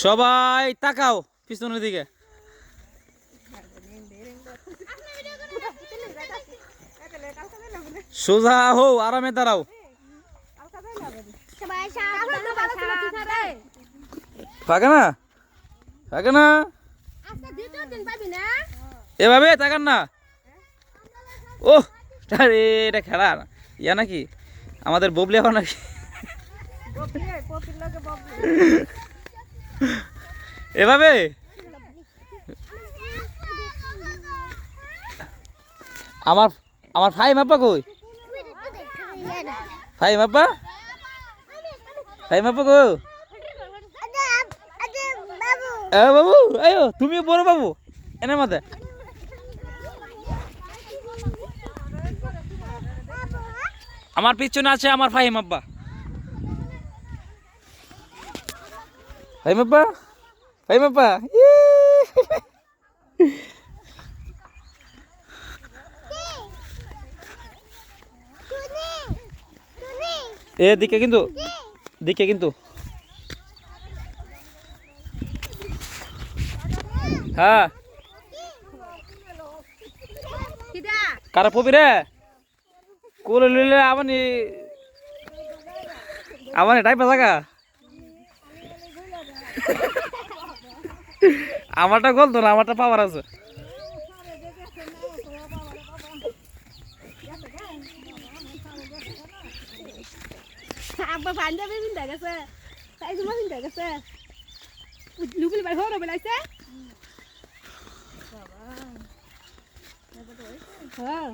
সবাই তাকাও পিছনের দিকে। সোজা হো, আরামে দাঁড়াও। ফাঁকে না, ফাঁকে না, এভাবে তাকান না। ও আরে এটা খেলা ইয়া নাকি আমাদের ববলি এখন নাকি এভাবে আমার আমার ভাই মাপা কই? ভাই মাপা, ভাই মাপা কই? বাবু আয়ো, তুমি বড় বাবু এনে মাথা। আমার পিছনে আছে আমার ফাহিম আব্বা। ফাহিম আব্বা, ফাহিম আব্বা, দিকে কিন্তু, দিকে কিন্তু হ্যাঁ কারা পবি রে কোলে লইলে আমানি আমানি টাইপা থাকা আমারটা গলতো না, আমারটা পাওয়ার আছে। আব্বা পাঞ্জাবি পিন্ধা গেছে, সাইজুমা পিন্ধা গেছে, লুবিল ভাই হরো বেলাইছে। হ্যাঁ